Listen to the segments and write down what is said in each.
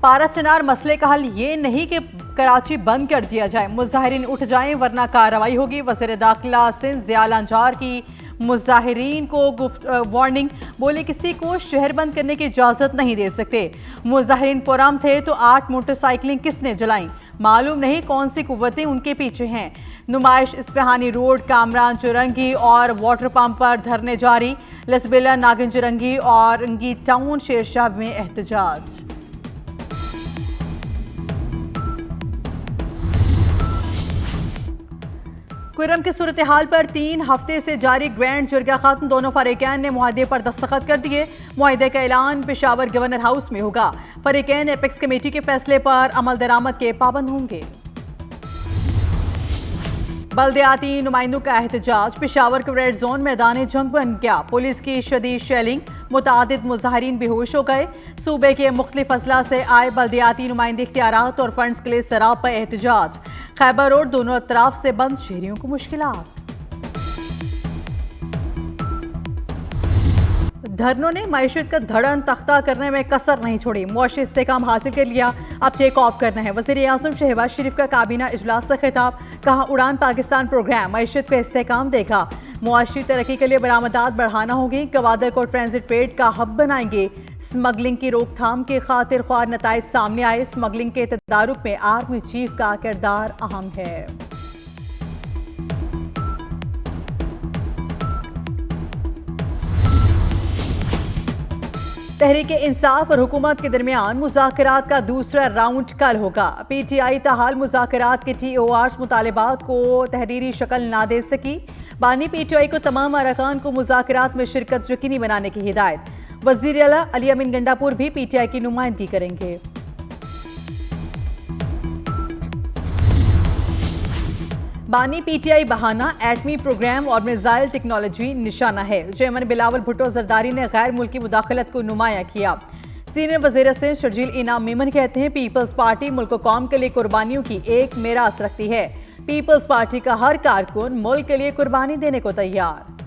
پارا چنار مسئلے کا حل یہ نہیں کہ کراچی بند کر دیا جائے، مظاہرین اٹھ جائیں ورنہ کارروائی ہوگی۔ وزیر داخلہ سندھ ضیاء الانجار کی مظاہرین کو وارننگ، بولے کسی کو شہر بند کرنے کی اجازت نہیں دے سکتے۔ مظاہرین پرام تھے تو 8 موٹر سائیکلیں کس نے جلائیں؟ معلوم نہیں کون سی قوتیں ان کے پیچھے ہیں۔ نمائش اصفہانی روڈ، کامران چرنگی اور واٹر پمپ پر دھرنے جاری۔ لسبیلا، ناگن چرنگی اور انگی ٹاؤن شیرشاہ میں احتجاج۔ کرم کی صورتحال پر 3 ہفتے سے جاری گرینڈ جرگہ ختم، دونوں فریقین نے معاہدے پر دستخط کر دیے۔ معاہدے کا اعلان پشاور گورنر ہاؤس میں ہوگا۔ فریقین ایپیکس کمیٹی کے فیصلے پر عمل درآمد کے پابند ہوں گے۔ بلدیاتی نمائندوں کا احتجاج، پشاور کے ریڈ زون میدان جنگ بن گیا۔ پولیس کی شدید شیلنگ، متعدد مظاہرین بے ہوش ہو گئے۔ صوبے کے مختلف اضلاع سے آئے بلدیاتی نمائندے اختیارات اور فنڈز کے لیے سراب پر احتجاج۔ خیبر روڈ دونوں اطراف سے بند، شہریوں کو مشکلات۔ دھرنوں نے معیشت کا دھڑن تختہ کرنے میں کسر نہیں چھوڑی، معاشی استحکام حاصل کر لیا، اب ٹیک آف کرنا ہے۔ وزیر اعظم شہباز شریف کا کابینہ اجلاس سے خطاب، کہا اڑان پاکستان پروگرام معیشت کو استحکام دے گا، معاشی ترقی کے لیے برآمدات بڑھانا ہوگی، گوادر کو ٹرانزٹ ٹریڈ کا ہب بنائیں گے۔ اسمگلنگ کی روک تھام کے خاطر خواہ نتائج سامنے آئے، اسمگلنگ کے تدارک میں آرمی چیف کا کردار اہم ہے۔ تحریک انصاف اور حکومت کے درمیان مذاکرات کا دوسرا راؤنڈ کل ہوگا۔ پی ٹی آئی تاحال مذاکرات کے ٹی او آرز مطالبات کو تحریری شکل نہ دے سکی۔ بانی پی ٹی آئی کو تمام ارکان کو مذاکرات میں شرکت یقینی بنانے کی ہدایت۔ وزیر اعلیٰ علی امین گنڈاپور بھی پی ٹی آئی کی نمائندگی کریں گے۔ بانی پی ٹی آئی بہانہ ایٹمی پروگرام اور میزائل ٹیکنالوجی نشانہ ہے۔ چیئرمین بلاول بھٹو زرداری نے غیر ملکی مداخلت کو نمایاں کیا۔ سینئر وزیر سندھ شرجیل انعام میمن کہتے ہیں پیپلز پارٹی ملک و قوم کے لیے قربانیوں کی ایک میراث رکھتی ہے۔ پیپلز پارٹی کا ہر کارکن ملک کے لیے قربانی دینے کو تیار۔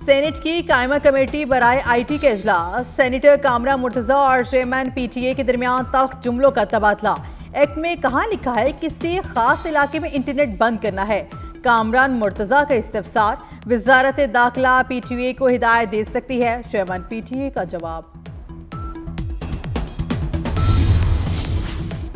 سینیٹ کی قائمہ کمیٹی برائے آئی ٹی کے اجلاس، سینیٹر کامران مرتضیٰ اور چیئرمین پی ٹی اے کے درمیان تلخ جملوں کا تبادلہ۔ ایکٹ میں کہاں لکھا ہے کسی خاص علاقے میں انٹرنیٹ بند کرنا ہے؟ کامران مرتضیٰ کا استفسار، وزارت داخلہ پی ٹی اے کو ہدایت دے سکتی ہے، چیئرمین پی ٹی اے کا جواب۔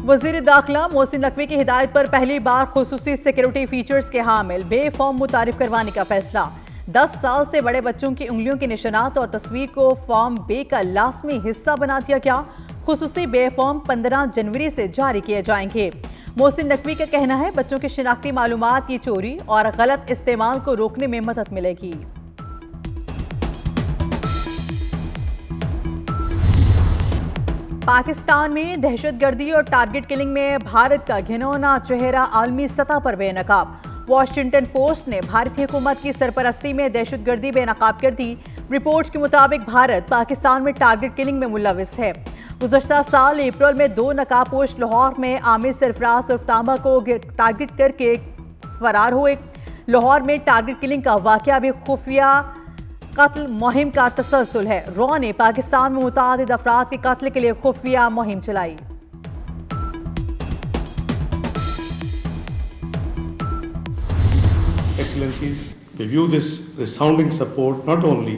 وزیر داخلہ محسن نقوی کی ہدایت پر پہلی بار خصوصی سیکیورٹی فیچرز کے حامل بے فارم متعارف کروانے کا فیصلہ۔ 10 سال سے بڑے بچوں کی انگلیوں کے نشانات اور تصویر کو فارم بے کا لازمی حصہ بنا دیا گیا۔ خصوصی بے فارم 15 جنوری سے جاری کیے جائیں گے۔ محسن نقوی کا کہنا ہے بچوں کی شناختی معلومات کی چوری اور غلط استعمال کو روکنے میں مدد ملے گی۔ پاکستان میں دہشت گردی اور ٹارگٹ کلنگ میں بھارت کا گھناؤنا چہرہ عالمی سطح پر بے نقاب۔ واشنگٹن پوسٹ نے بھارتی حکومت کی سرپرستی میں دہشت گردی بے نقاب کر دی۔ رپورٹس کے مطابق بھارت پاکستان میں ٹارگٹ کلنگ میں ملوث ہے۔ گزشتہ سال اپریل میں 2 نقاب پوش لاہور میں عامر سرفراز اور تانبا کو ٹارگٹ کر کے فرار ہوئے۔ لاہور میں ٹارگٹ کلنگ کا واقعہ بھی خفیہ قتل مہم کا تسلسل ہے۔ را نے پاکستان میں متعدد افراد کے قتل کے لیے خفیہ مہم چلائی۔ Excellencies, we view this resounding support not only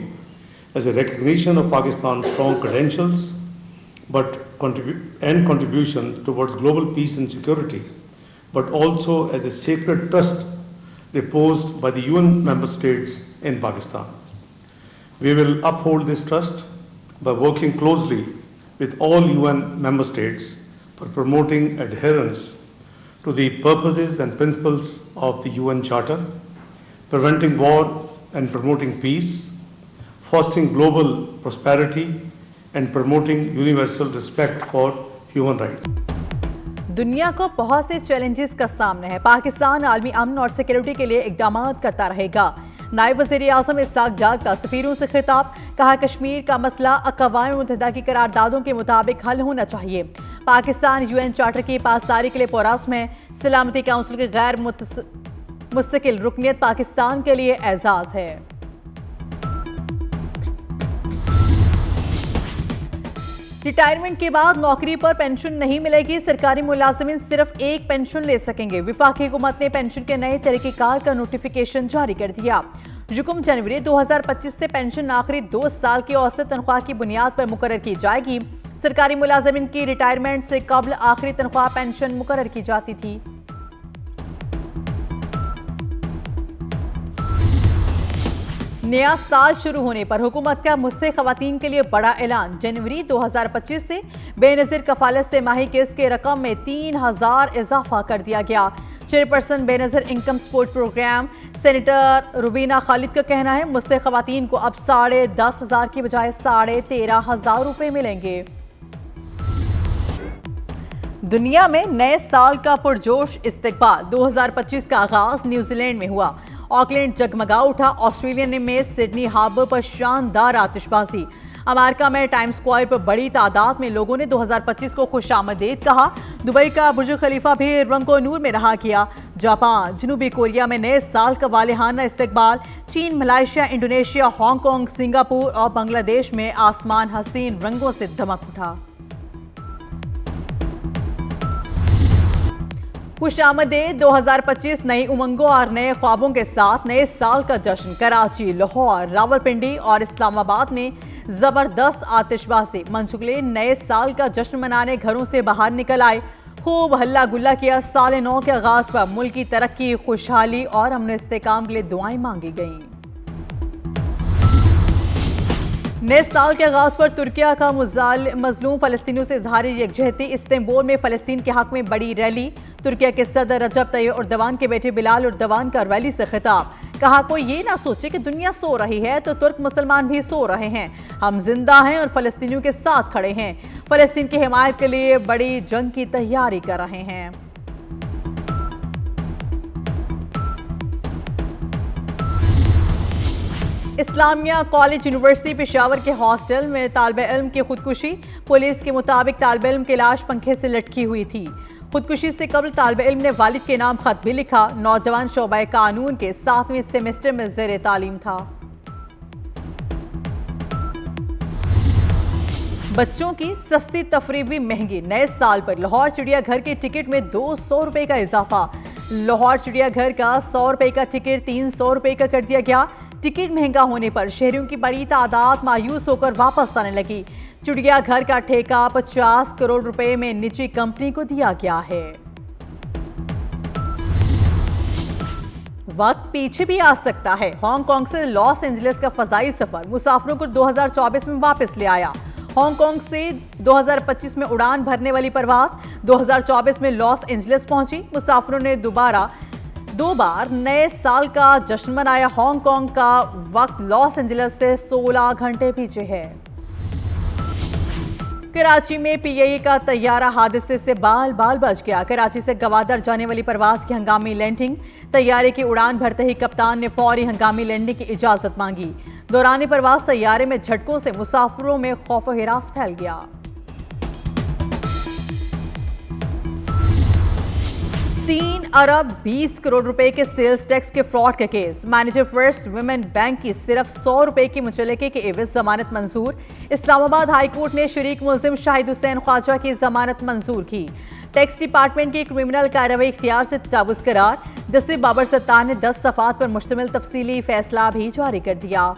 as a recognition of Pakistan's strong credentials, but contribution towards global peace and security, but also as a sacred trust reposed by the UN member states in Pakistan. We will uphold this trust by working closely with all UN member states for promoting adherence to the purposes and principles of the UN Charter, preventing war and promoting peace, fostering global prosperity, and promoting universal respect for human rights. دنیا کو بہت سے challenges کا سامنا ہے، پاکستان عالمی امن اور سیکیورٹی کے لیے اقدامات کرتا رہے گا۔ نائب وزیر اعظم اسحاق ڈار کا سفیروں سے خطاب، کہا کشمیر کا مسئلہ اقوام متحدہ کی قراردادوں کے مطابق حل ہونا چاہیے۔ پاکستان یو این چارٹر کی پاسداری کے لیے پرعزم ہے۔ سلامتی کونسل کی غیر مستقل رکنیت پاکستان کے لیے اعزاز ہے۔ ریٹائرمنٹ کے بعد نوکری پر پینشن نہیں ملے گی، سرکاری ملازمین صرف ایک پینشن لے سکیں گے۔ وفاقی حکومت نے پینشن کے نئے طریقہ کار کا نوٹیفیکیشن جاری کر دیا۔ یکم جنوری 2025 سے پینشن آخری 2 سال کی اوسط تنخواہ کی بنیاد پر مقرر کی جائے گی۔ سرکاری ملازمین کی ریٹائرمنٹ سے قبل آخری تنخواہ پینشن مقرر کی جاتی تھی۔ نیا سال شروع ہونے پر حکومت کا مستحق خواتین کے لیے بڑا اعلان۔ جنوری 2025 سے بے نظیر کفالت سے ماہی قسط کے رقم میں 3000 اضافہ کر دیا گیا۔ Chairperson Benazir income support programme senator Rubina Khalid کا کہنا ہے مستحق خواتین کو اب 10,500 کی بجائے 13,500 روپے ملیں گے۔ دنیا میں نئے سال کا پرجوش استقبال۔ 2025 کا آغاز نیوزی لینڈ میں ہوا۔ آکلینڈ جگمگا اٹھا۔ آسٹریلیا میں سڈنی ہاربر پر شاندار آتش بازی۔ امریکہ میں ٹائم اسکوائر پر بڑی تعداد میں لوگوں نے 2025 کو خوش آمدید کہا۔ دبئی کا برج خلیفہ بھی رنگ و نور میں رہا کیا۔ جاپان جنوبی کوریا میں نئے سال کا والہانہ استقبال۔ چین، Malaysia, Indonesia, Hong Kong, Singapore اور بنگلہ دیش میں آسمان حسین رنگوں سے دمک اٹھا۔ خوش آمدید 2025 نئی امنگوں اور نئے خوابوں کے ساتھ نئے سال کا جشن۔ کراچی، لاہور، راولپنڈی اور اسلام آباد میں زبردست آتش بازی۔ منچکلے نئے سال کا جشن منانے گھروں سے باہر نکل آئے۔ خوب ہلا گلا کیا۔ سال نو کے آغاز پر ملک کی ترقی، خوشحالی اور امن استحکام کے لیے دعائیں مانگی گئیں۔ نئے سال کے آغاز پر ترکیہ کا مظلوم فلسطینیوں سے اظہار یکجہتی۔ استنبول میں فلسطین کے حق میں بڑی ریلی۔ ترکیہ کے صدر رجب طیب اردوان کے بیٹے بلال اردوان کا ریلی سے خطاب۔ کہا کوئی یہ نہ سوچے کہ دنیا سو رہی ہے تو ترک مسلمان بھی سو رہے ہیں، ہم زندہ ہیں اور فلسطینیوں کے ساتھ کھڑے ہیں، فلسطین کی حمایت کے لیے بڑی جنگ کی تیاری کر رہے ہیں۔ اسلامیہ کالج یونیورسٹی پشاور کے ہاسٹل میں طالب علم کی خودکشی۔ پولیس کے مطابق طالب علم کی لاش پنکھے سے لٹکی ہوئی تھی۔ خودکشی سے قبل طالب علم نے والد کے نام خط بھی لکھا۔ نوجوان شعبہ قانون کے 7ویں سیمسٹر میں زیر تعلیم تھا۔ بچوں کی سستی تفریح بھی مہنگی۔ نئے سال پر لاہور چڑیا گھر کے ٹکٹ میں 200 روپے کا اضافہ۔ لاہور چڑیا گھر کا 100 روپے کا ٹکٹ 300 روپے کا کر دیا گیا۔ ٹکٹ مہنگا ہونے پر شہریوں کی بڑی تعداد مایوس ہو کر واپس آنے لگی۔ چڑیا گھر کا ٹھیکہ 50 کروڑ روپے میں نجی کمپنی کو دیا گیا ہے۔ وقت پیچھے بھی آ سکتا ہے۔ ہانگ کانگ سے لاس اینجلس کا فضائی سفر مسافروں کو 2024 میں واپس لے آیا۔ ہانگ کانگ سے 2025 میں اڑان بھرنے والی پرواز 2024 میں لاس اینجلس پہنچی۔ مسافروں نے دو بار نئے سال کا جشن منایا۔ ہانگ کانگ کا وقت لاس اینجلس سے 16 گھنٹے پیچھے ہے۔ کراچی میں پی اے کا طیارہ حادثے سے بال بچ گیا۔ کراچی سے گوادر جانے والی پرواز کی ہنگامی لینڈنگ۔ طیارے کی اڑان بھرتے ہی کپتان نے فوری ہنگامی لینڈنگ کی اجازت مانگی۔ دوران پرواز طیارے میں جھٹکوں سے مسافروں میں خوف و ہراس پھیل گیا۔ 3 ارب 20 کروڑ روپے کے سیلز ٹیکس کے فراڈ کا case. Manager first women bank کی صرف 100 روپے کی مچلکے کے عوض ضمانت منظور۔ اسلام آباد ہائی کورٹ نے شریک ملزم شاہد حسین خواجہ کی ضمانت منظور کی۔ ٹیکس ڈپارٹمنٹ کی کرمنل کارروائی اختیار سے تجاوز قرار۔ جسٹس بابر ستار نے 10 صفحات پر مشتمل تفصیلی فیصلہ بھی جاری کر دیا۔